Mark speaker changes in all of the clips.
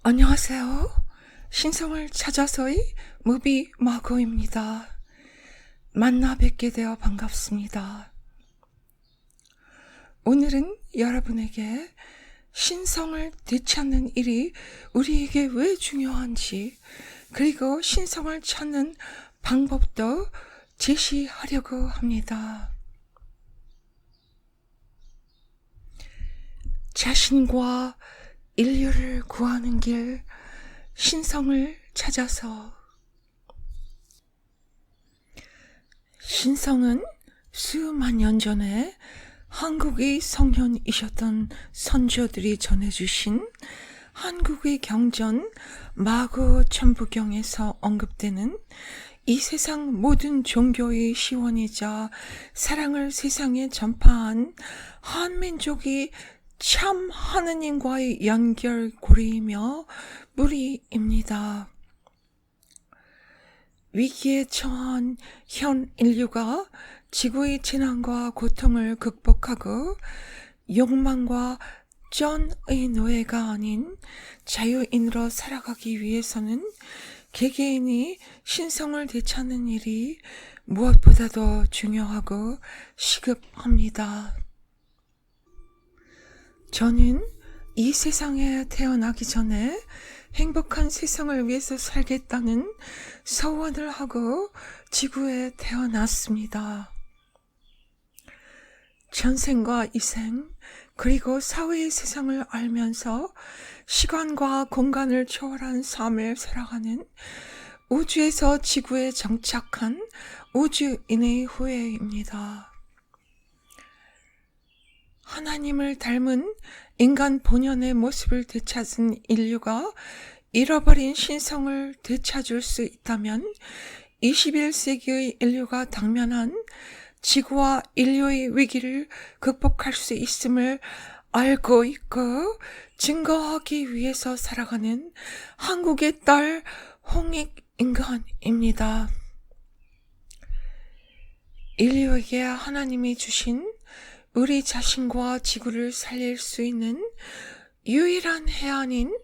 Speaker 1: 안녕하세요. 신성을 찾아서의 무비 마고입니다. 만나 뵙게 되어 반갑습니다. 오늘은 여러분에게 신성을 되찾는 일이 우리에게 왜 중요한지, 그리고 신성을 찾는 방법도 제시하려고 합니다. 자신과 인류를 구하는 길, 신성을 찾아서. 신성은 수만 년 전에 한국의 성현이셨던 선조들이 전해주신 한국의 경전 마고천부경에서 언급되는 이 세상 모든 종교의 시원이자 사랑을 세상에 전파한 한민족이 참 하느님과의 연결고리이며 무리입니다. 위기에 처한 현 인류가 지구의 재난과 고통을 극복하고 욕망과 쩐의 노예가 아닌 자유인으로 살아가기 위해서는 개개인이 신성을 되찾는 일이 무엇보다도 중요하고 시급합니다. 저는 이 세상에 태어나기 전에 행복한 세상을 위해서 살겠다는 소원을 하고 지구에 태어났습니다. 전생과 이생, 그리고 사회의 세상을 알면서 시간과 공간을 초월한 삶을 살아가는 우주에서 지구에 정착한 우주인의 후예입니다. 하나님을 닮은 인간 본연의 모습을 되찾은 인류가 잃어버린 신성을 되찾을 수 있다면 21세기의 인류가 당면한 지구와 인류의 위기를 극복할 수 있음을 알고 있고 증거하기 위해서 살아가는 한국의 딸 홍익인간입니다. 인류에게 하나님이 주신 우리 자신과 지구를 살릴 수 있는 유일한 해안인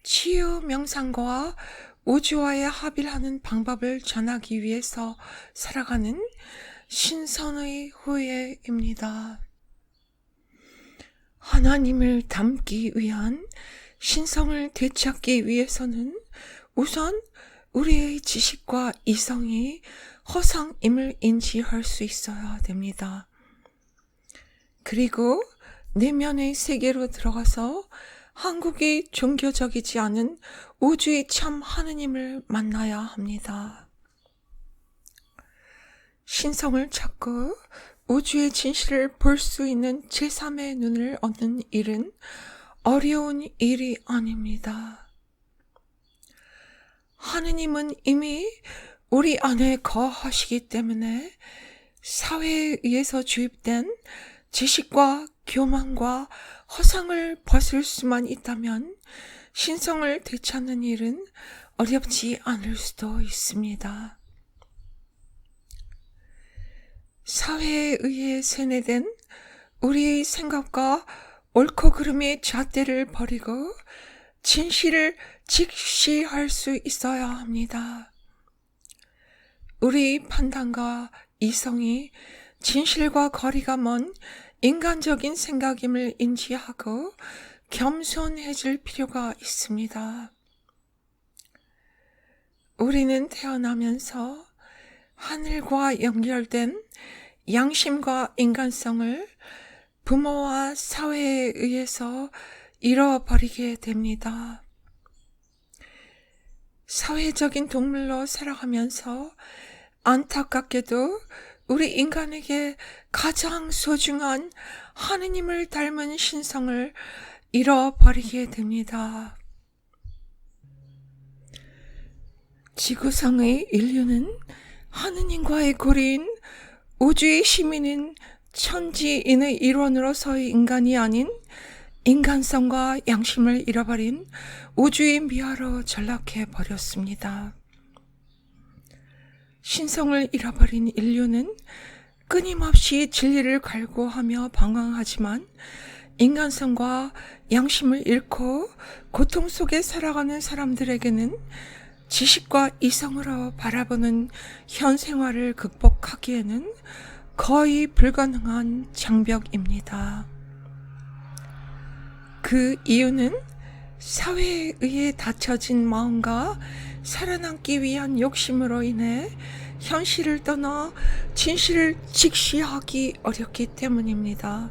Speaker 1: 치유 명상과 우주와의 합의를 하는 방법을 전하기 위해서 살아가는 신선의 후예입니다. 하나님을 닮기 위한 신성을 되찾기 위해서는 우선 우리의 지식과 이성이 허상임을 인지할 수 있어야 됩니다. 그리고 내면의 세계로 들어가서 한국이 종교적이지 않은 우주의 참 하느님을 만나야 합니다. 신성을 찾고 우주의 진실을 볼 수 있는 제3의 눈을 얻는 일은 어려운 일이 아닙니다. 하느님은 이미 우리 안에 거하시기 때문에 사회에 의해서 주입된 지식과 교만과 허상을 벗을 수만 있다면 신성을 되찾는 일은 어렵지 않을 수도 있습니다. 사회에 의해 세뇌된 우리의 생각과 옳고 그름의 잣대를 버리고 진실을 직시할 수 있어야 합니다. 우리 판단과 이성이 진실과 거리가 먼 인간적인 생각임을 인지하고 겸손해질 필요가 있습니다. 우리는 태어나면서 하늘과 연결된 양심과 인간성을 부모와 사회에 의해서 잃어버리게 됩니다. 사회적인 동물로 살아가면서 안타깝게도 우리 인간에게 가장 소중한 하느님을 닮은 신성을 잃어버리게 됩니다. 지구상의 인류는 하느님과의 고리인 우주의 시민인 천지인의 일원으로서의 인간이 아닌 인간성과 양심을 잃어버린 우주의 미화로 전락해 버렸습니다. 신성을 잃어버린 인류는 끊임없이 진리를 갈구하며 방황하지만 인간성과 양심을 잃고 고통 속에 살아가는 사람들에게는 지식과 이성으로 바라보는 현 생활을 극복하기에는 거의 불가능한 장벽입니다. 그 이유는 사회에 의해 닫혀진 마음과 살아남기 위한 욕심으로 인해 현실을 떠나 진실을 직시하기 어렵기 때문입니다.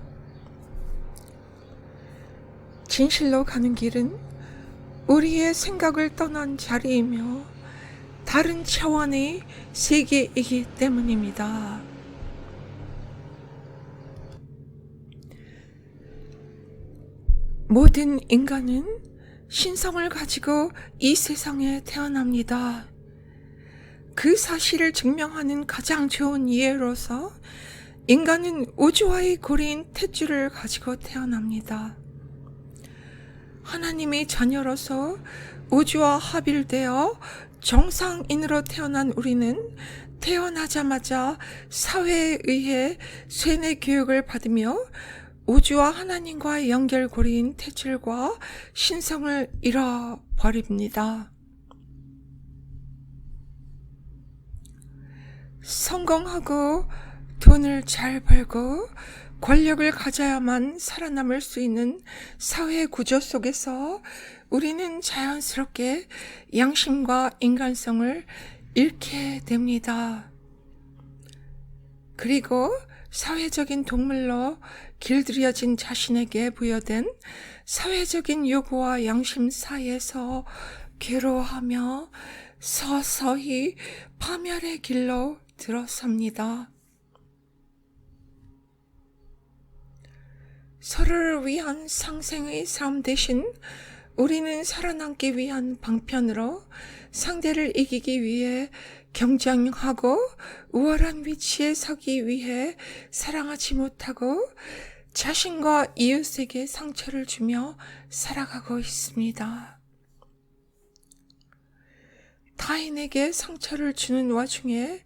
Speaker 1: 진실로 가는 길은 우리의 생각을 떠난 자리이며 다른 차원의 세계이기 때문입니다. 모든 인간은 신성을 가지고 이 세상에 태어납니다. 그 사실을 증명하는 가장 좋은 이해로서 인간은 우주와의 고리인 탯줄을 가지고 태어납니다. 하나님의 자녀로서 우주와 합일되어 정상인으로 태어난 우리는 태어나자마자 사회에 의해 쇠뇌 교육을 받으며 우주와 하나님과의 연결고리인 탯줄과 신성을 잃어버립니다. 성공하고 돈을 잘 벌고 권력을 가져야만 살아남을 수 있는 사회 구조 속에서 우리는 자연스럽게 양심과 인간성을 잃게 됩니다. 그리고 사회적인 동물로 길들여진 자신에게 부여된 사회적인 요구와 양심 사이에서 괴로워하며 서서히 파멸의 길로 들어섭니다. 서로를 위한 상생의 삶 대신 우리는 살아남기 위한 방편으로 상대를 이기기 위해 경쟁하고 우월한 위치에 서기 위해 사랑하지 못하고 자신과 이웃에게 상처를 주며 살아가고 있습니다. 타인에게 상처를 주는 와중에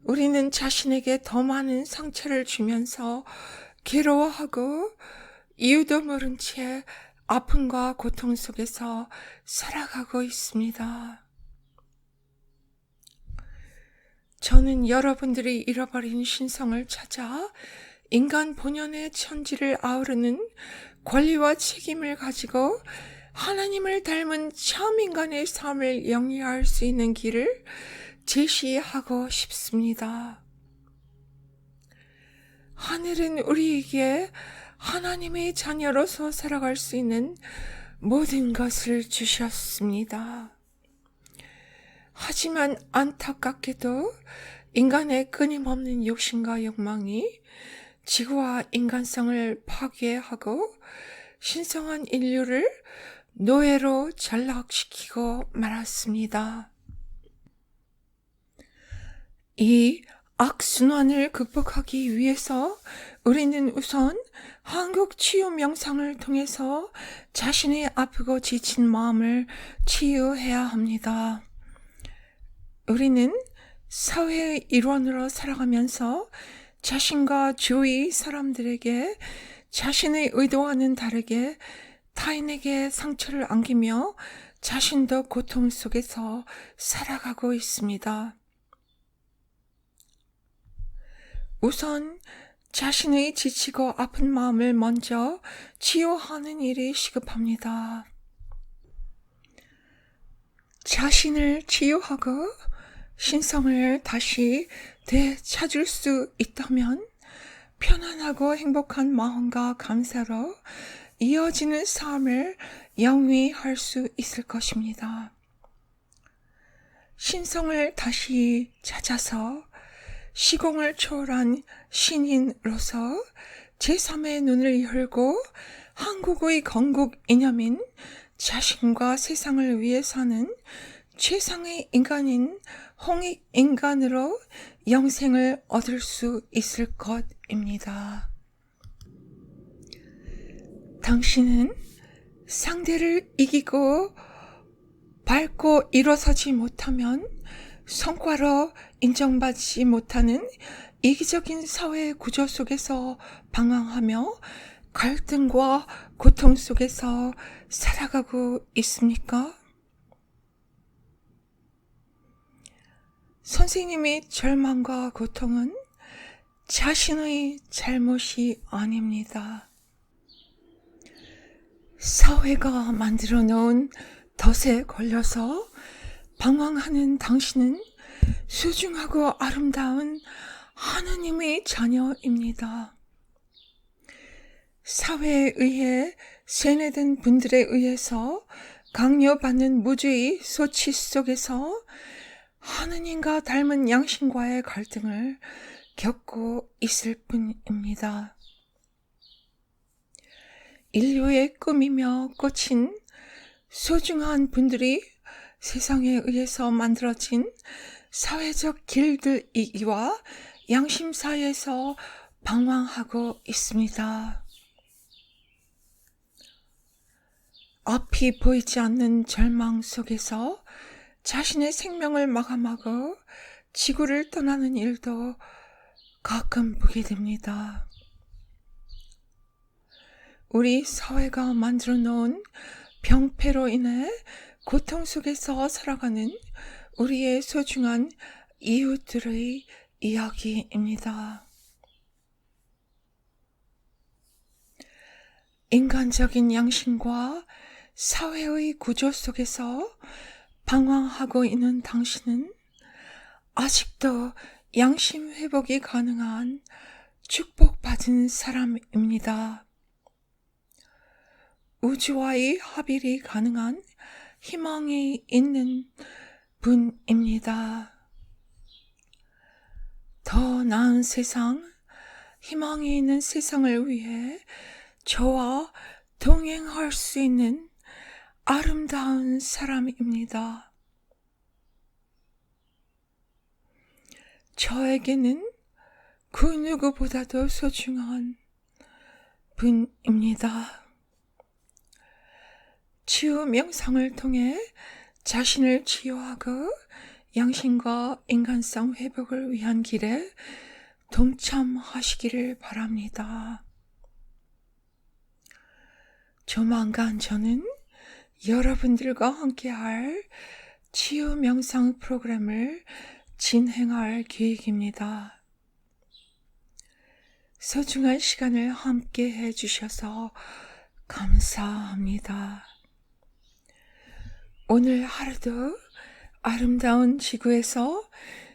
Speaker 1: 우리는 자신에게 더 많은 상처를 주면서 괴로워하고 이유도 모른 채 아픔과 고통 속에서 살아가고 있습니다. 저는 여러분들이 잃어버린 신성을 찾아 인간 본연의 천지를 아우르는 권리와 책임을 가지고 하나님을 닮은 참 인간의 삶을 영위할 수 있는 길을 제시하고 싶습니다. 하늘은 우리에게 하나님의 자녀로서 살아갈 수 있는 모든 것을 주셨습니다. 하지만 안타깝게도 인간의 끊임없는 욕심과 욕망이 지구와 인간성을 파괴하고 신성한 인류를 노예로 전락시키고 말았습니다. 이 악순환을 극복하기 위해서 우리는 우선 한국 치유 명상을 통해서 자신의 아프고 지친 마음을 치유해야 합니다. 우리는 사회의 일원으로 살아가면서 자신과 주위 사람들에게 자신의 의도와는 다르게 타인에게 상처를 안기며 자신도 고통 속에서 살아가고 있습니다. 우선 자신의 지치고 아픈 마음을 먼저 치유하는 일이 시급합니다. 자신을 치유하고 신성을 다시 되찾을 수 있다면 편안하고 행복한 마음과 감사로 이어지는 삶을 영위할 수 있을 것입니다. 신성을 다시 찾아서 시공을 초월한 신인으로서 제3의 눈을 열고 한국의 건국 이념인 자신과 세상을 위해 사는 최상의 인간인 홍익인간으로 영생을 얻을 수 있을 것입니다. 당신은 상대를 이기고 밟고 일어서지 못하면 성과로 인정받지 못하는 이기적인 사회 구조 속에서 방황하며 갈등과 고통 속에서 살아가고 있습니까? 선생님의 절망과 고통은 자신의 잘못이 아닙니다. 사회가 만들어 놓은 덫에 걸려서 방황하는 당신은 소중하고 아름다운 하느님의 자녀입니다. 사회에 의해 세뇌된 분들에 의해서 강요받는 무죄의 소치 속에서 하느님과 닮은 양심과의 갈등을 겪고 있을 뿐입니다. 인류의 꿈이며 꽃인 소중한 분들이 세상에 의해서 만들어진 사회적 길들이기와 양심 사이에서 방황하고 있습니다. 앞이 보이지 않는 절망 속에서 자신의 생명을 마감하고 지구를 떠나는 일도 가끔 보게 됩니다. 우리 사회가 만들어 놓은 병폐로 인해 고통 속에서 살아가는 우리의 소중한 이웃들의 이야기입니다. 인간적인 양심과 사회의 구조 속에서 방황하고 있는 당신은 아직도 양심 회복이 가능한 축복받은 사람입니다. 우주와의 합일이 가능한 희망이 있는 분입니다. 더 나은 세상, 희망이 있는 세상을 위해 저와 동행할 수 있는 아름다운 사람입니다. 저에게는 그 누구보다도 소중한 분입니다. 치유 명상을 통해 자신을 치유하고 양심과 인간성 회복을 위한 길에 동참하시기를 바랍니다. 조만간 저는 여러분들과 함께할 치유 명상 프로그램을 진행할 계획입니다. 소중한 시간을 함께 해주셔서 감사합니다. 오늘 하루도 아름다운 지구에서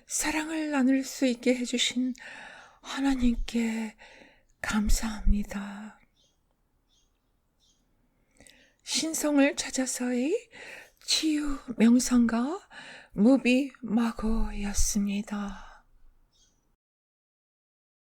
Speaker 1: 사랑을 나눌 수 있게 해주신 하나님께 감사합니다. 신성을 찾아서의 치유 명상가 무비 마고였습니다.